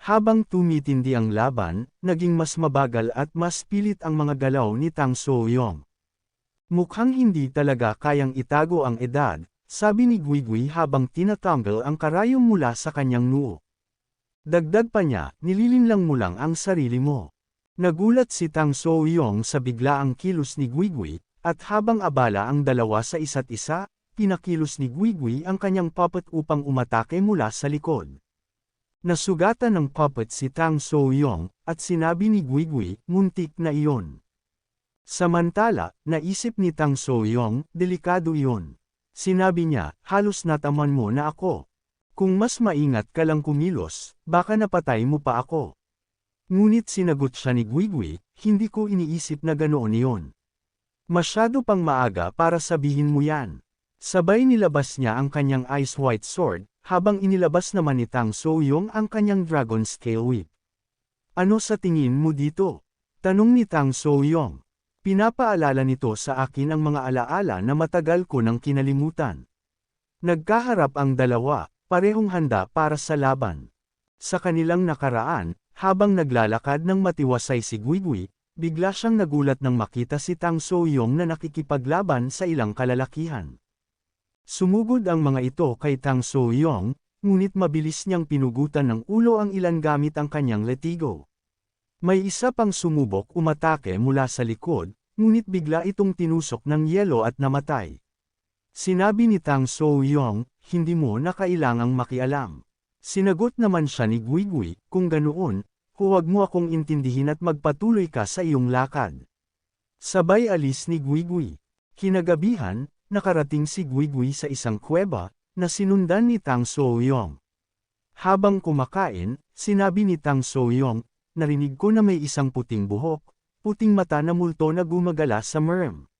Habang tumitindi ang laban, naging mas mabagal at mas pilit ang mga galaw ni Tang So-yong. Mukhang hindi talaga kayang itago ang edad, sabi ni Guigui habang tinatanggal ang karayom mula sa kanyang noo. Dagdag pa niya, nililinlang mo lang ang sarili mo. Nagulat si Tang So-yong sa biglaang kilos ni Guigui, at habang abala ang dalawa sa isa't isa, pinakilos ni Guigui ang kanyang puppet upang umatake mula sa likod. Nasugatan ng puppet si Tang So-yong, at sinabi ni Guigui, muntik na iyon. Samantala, naisip ni Tang So-yong, delikado iyon. Sinabi niya, halos nataman mo na ako. Kung mas maingat ka lang kumilos, baka napatay mo pa ako. Ngunit sinagot siya ni Guigui, hindi ko iniisip na ganoon iyon. Masyado pang maaga para sabihin mo yan. Sabay nilabas niya ang kanyang ice white sword, habang inilabas naman ni Tang So-yong ang kanyang dragon scale whip. Ano sa tingin mo dito? Tanong ni Tang So-yong. Pinapaalala nito sa akin ang mga alaala na matagal ko nang kinalimutan. Nagkaharap ang dalawa, parehong handa para sa laban. Sa kanilang nakaraan, habang naglalakad ng matiwasay si Guigui, bigla siyang nagulat nang makita si Tang So-yong na nakikipaglaban sa ilang kalalakihan. Sumugod ang mga ito kay Tang So-yong, ngunit mabilis niyang pinugutan ng ulo ang ilan gamit ang kanyang letigo. May isa pang sumubok umatake mula sa likod, ngunit bigla itong tinusok ng yelo at namatay. Sinabi ni Tang So-yong, hindi mo na kailangang makialam. Sinagot naman siya ni Guigui, kung ganoon, huwag mo akong intindihin at magpatuloy ka sa iyong lakad. Sabay alis ni Guigui. Kinagabihan, nakarating si Guigui sa isang kuweba, na sinundan ni Tang So-yong. Habang kumakain, sinabi ni Tang So-yong, narinig ko na may isang puting buhok, puting mata na multo na gumagala sa merm.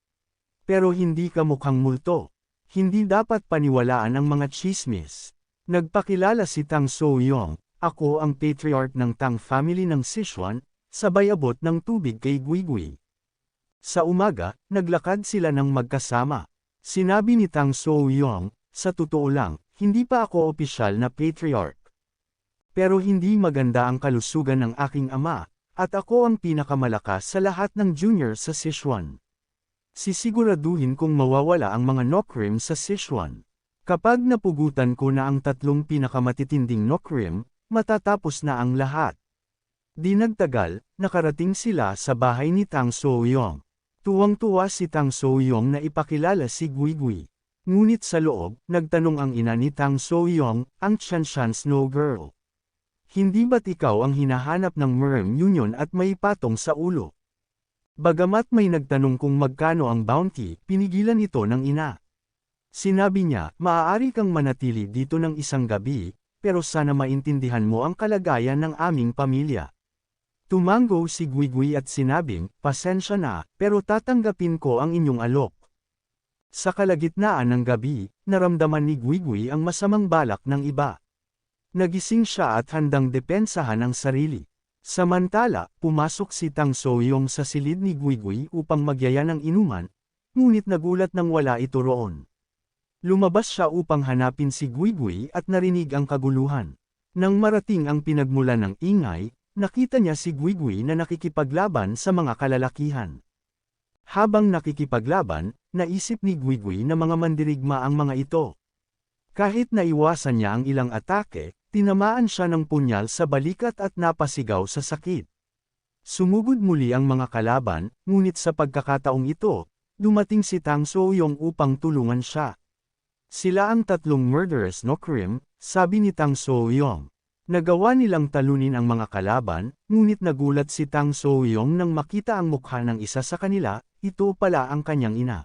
Pero hindi ka mukhang multo. Hindi dapat paniwalaan ang mga chismis. Nagpakilala si Tang So-yong, ako ang patriarch ng Tang family ng Sichuan, sabay abot ng tubig kay Guigui. Sa umaga, naglakad sila ng magkasama. Sinabi ni Tang So-yong, sa totoo lang, hindi pa ako opisyal na patriarch. Pero hindi maganda ang kalusugan ng aking ama, at ako ang pinakamalakas sa lahat ng junior sa Sichuan. Sisiguraduhin kong mawawala ang mga Nokrim sa Sichuan. Kapag napugutan ko na ang tatlong pinakamatitinding Nokrim, matatapos na ang lahat. Di nagtagal, nakarating sila sa bahay ni Tang So-yong. Tuwang-tuwa si Tang So-yong na ipakilala si Guigui. Ngunit sa loob, nagtanong ang ina ni Tang So-yong, ang Tianshan Snow Girl. Hindi ba't ikaw ang hinahanap ng Merm Union at may patong sa ulo? Bagamat may nagtanong kung magkano ang bounty, pinigilan ito ng ina. Sinabi niya, maaari kang manatili dito ng isang gabi, pero sana maintindihan mo ang kalagayan ng aming pamilya. Tumango si Guigui at sinabing, pasensya na, pero tatanggapin ko ang inyong alok. Sa kalagitnaan ng gabi, naramdaman ni Guigui ang masamang balak ng iba. Nagising siya at handang depensahan ang sarili. Samantala, pumasok si Tang So-yong sa silid ni Guigui upang magyaya ng inuman, ngunit nagulat nang wala ito roon. Lumabas siya upang hanapin si Guigui at narinig ang kaguluhan. Nang marating ang pinagmulan ng ingay, nakita niya si Guigui na nakikipaglaban sa mga kalalakihan. Habang nakikipaglaban, naisip ni Guigui na mga mandirigma ang mga ito. Kahit naiwasan niya ang ilang atake, tinamaan siya ng punyal sa balikat at napasigaw sa sakit. Sumugod muli ang mga kalaban, ngunit sa pagkakataong ito, dumating si Tang So-yong upang tulungan siya. Sila ang tatlong murderous Nokrim, sabi ni Tang So-yong. Nagawa nilang talunin ang mga kalaban, ngunit nagulat si Tang So-yong nang makita ang mukha ng isa sa kanila, ito pala ang kanyang ina.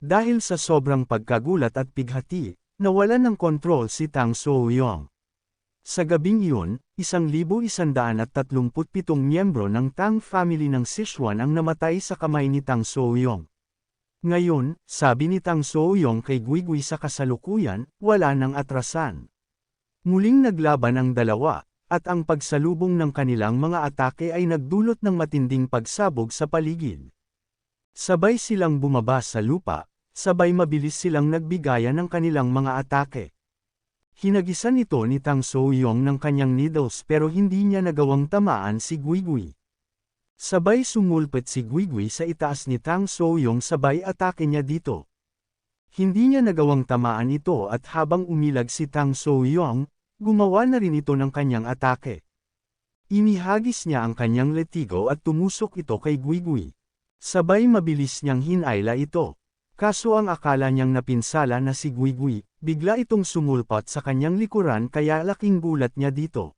Dahil sa sobrang pagkagulat at pighati, nawalan ng kontrol si Tang So-yong. Sa gabing iyon, 1,137 miyembro ng Tang family ng Sichuan ang namatay sa kamay ni Tang So-yong. Ngayon, sabi ni Tang So-yong kay Guigui sa kasalukuyan, wala nang atrasan. Muling naglaban ang dalawa, at ang pagsalubong ng kanilang mga atake ay nagdulot ng matinding pagsabog sa paligid. Sabay silang bumaba sa lupa, sabay mabilis silang nagbigaya ng kanilang mga atake. Hinagisan ito ni Tang So-yong ng kanyang needles pero hindi niya nagawang tamaan si Guigui. Sabay sumulpot si Guigui sa itaas ni Tang So-yong sabay atake niya dito. Hindi niya nagawang tamaan ito at habang umilag si Tang So-yong, gumawa na rin ito ng kanyang atake. Inihagis niya ang kanyang letigo at tumusok ito kay Guigui. Sabay mabilis niyang hinayla ito. Kaso ang akala niyang napinsala na si Guigui, bigla itong sumulpot sa kanyang likuran kaya laking gulat niya dito.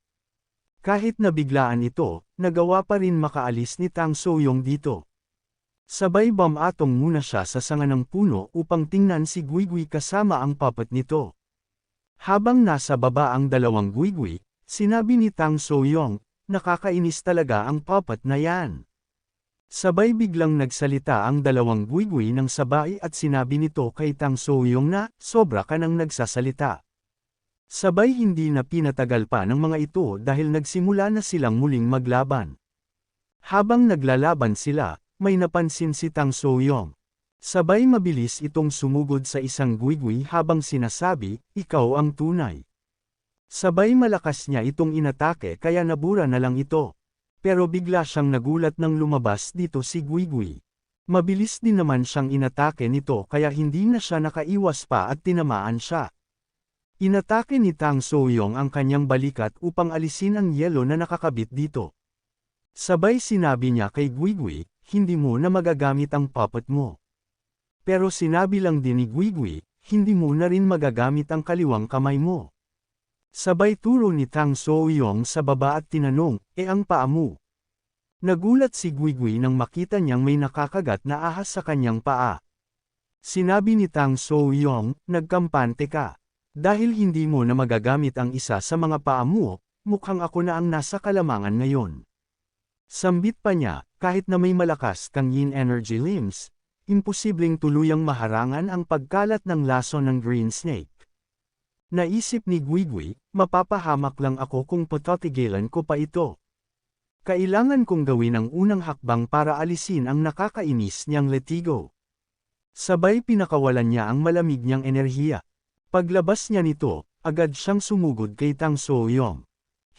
Kahit nabiglaan ito, nagawa pa rin makaalis ni Tang So-yong dito. Sabay bumatong muna siya sa sanga ng puno upang tingnan si Guigui kasama ang puppet nito. Habang nasa baba ang dalawang Guigui, sinabi ni Tang So-yong, nakakainis talaga ang puppet na yan. Sabay biglang nagsalita ang dalawang Guigui ng sabay at sinabi nito kay Tang So-yong na, sobra ka nang nagsasalita. Sabay hindi na pinatagal pa ng mga ito dahil nagsimula na silang muling maglaban. Habang naglalaban sila, may napansin si Tang So-yong. Sabay mabilis itong sumugod sa isang Guigui habang sinasabi, ikaw ang tunay. Sabay malakas niya itong inatake kaya nabura na lang ito. Pero bigla siyang nagulat nang lumabas dito si Guigui. Mabilis din naman siyang inatake nito kaya hindi na siya nakaiwas pa at tinamaan siya. Inatake ni Tang So-yong ang kanyang balikat upang alisin ang yelo na nakakabit dito. Sabay sinabi niya kay Guigui, hindi mo na magagamit ang puppet mo. Pero sinabi lang din ni Guigui, hindi mo na rin magagamit ang kaliwang kamay mo. Sabay turo ni Tang So-yong sa baba at tinanong, ang paa mo? Nagulat si Guigui nang makita niyang may nakakagat na ahas sa kanyang paa. Sinabi ni Tang So-yong, nagkampante ka. Dahil hindi mo na magagamit ang isa sa mga paa mo, mukhang ako na ang nasa kalamangan ngayon. Sambit pa niya, kahit na may malakas kang yin energy limbs, imposibleng tuluyang maharangan ang pagkalat ng laso ng green snake. Naisip ni Guigui, mapapahamak lang ako kung patatigilan ko pa ito. Kailangan kong gawin ang unang hakbang para alisin ang nakakainis niyang letigo. Sabay pinakawalan niya ang malamig niyang enerhiya. Paglabas niya nito, agad siyang sumugod kay Tang So-yong.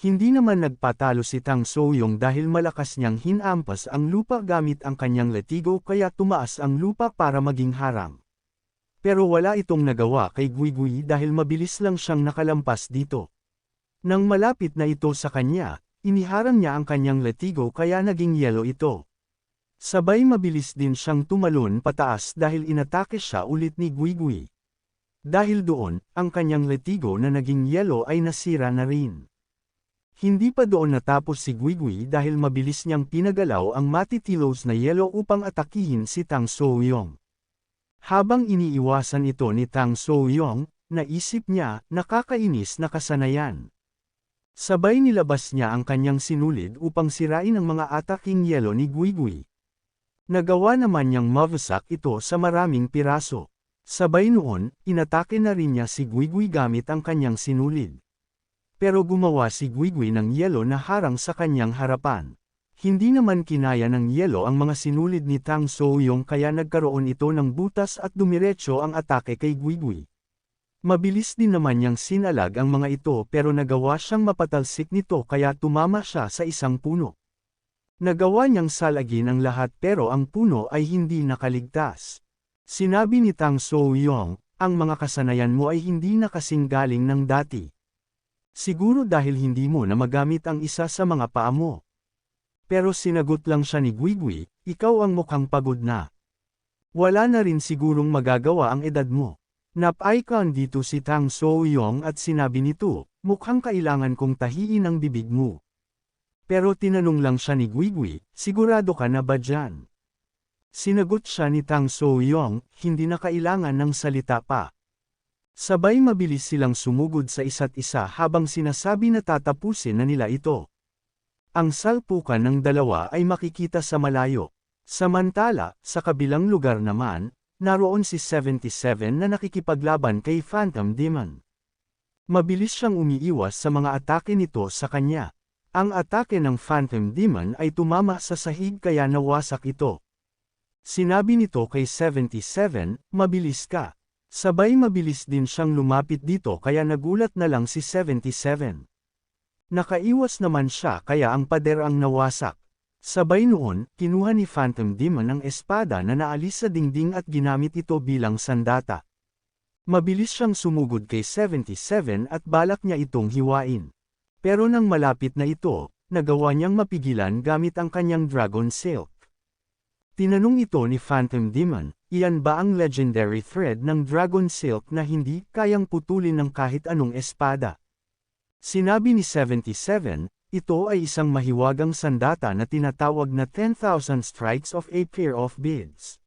Hindi naman nagpatalo si Tang So-yong dahil malakas niyang hinampas ang lupa gamit ang kanyang letigo kaya tumaas ang lupa para maging harang. Pero wala itong nagawa kay Guigui dahil mabilis lang siyang nakalampas dito. Nang malapit na ito sa kanya, iniharang niya ang kanyang letigo kaya naging yelo ito. Sabay mabilis din siyang tumalon pataas dahil inatake siya ulit ni Guigui. Dahil doon, ang kanyang letigo na naging yelo ay nasira na rin. Hindi pa doon natapos si Guigui dahil mabilis niyang pinagalaw ang matitilos na yelo upang atakihin si Tang So-yong. Habang iniiwasan ito ni Tang So-yong, naisip niya, nakakainis na kasanayan. Sabay nilabas niya ang kanyang sinulid upang sirain ang mga ataking yelo ni Guigui. Nagawa naman niyang mawasak ito sa maraming piraso. Sabay noon, inatake na rin niya si Guigui gamit ang kanyang sinulid. Pero gumawa si Guigui ng yelo na harang sa kanyang harapan. Hindi naman kinaya ng yelo ang mga sinulid ni Tang So-yong kaya nagkaroon ito ng butas at dumiretso ang atake kay Guigui. Mabilis din naman niyang sinalag ang mga ito pero nagawa siyang mapatalsik nito kaya tumama siya sa isang puno. Nagawa niyang salagin ang lahat pero ang puno ay hindi nakaligtas. Sinabi ni Tang So-yong, ang mga kasanayan mo ay hindi na kasing galing ng dati. Siguro dahil hindi mo na magamit ang isa sa mga paa mo. Pero sinagot lang siya ni Guigui, ikaw ang mukhang pagod na. Wala na rin sigurong magagawa ang edad mo. Napaikan dito si Tang So-yong at sinabi nito, mukhang kailangan kong tahiin ang bibig mo. Pero tinanong lang siya ni Guigui, sigurado ka na ba dyan? Sinagot siya ni Tang So-yong, hindi na kailangan ng salita pa. Sabay mabilis silang sumugod sa isa't isa habang sinasabi na tatapusin na nila ito. Ang salpukan ng dalawa ay makikita sa malayo. Samantala, sa kabilang lugar naman, naroon si 77 na nakikipaglaban kay Phantom Demon. Mabilis siyang umiiwas sa mga atake nito sa kanya. Ang atake ng Phantom Demon ay tumama sa sahig kaya nawasak ito. Sinabi nito kay 77, mabilis ka. Sabay mabilis din siyang lumapit dito kaya nagulat na lang si 77. Nakaiwas naman siya kaya ang pader ang nawasak. Sabay noon, kinuha ni Phantom Demon ang espada na naalis sa dingding at ginamit ito bilang sandata. Mabilis siyang sumugod kay 77 at balak niya itong hiwain. Pero nang malapit na ito, nagawa niyang mapigilan gamit ang kanyang Dragon Silk. Tinanong ito ni Phantom Demon, iyan ba ang legendary thread ng Dragon Silk na hindi kayang putulin ng kahit anong espada? Sinabi ni 77, ito ay isang mahiwagang sandata na tinatawag na 10,000 strikes of a pair of beads.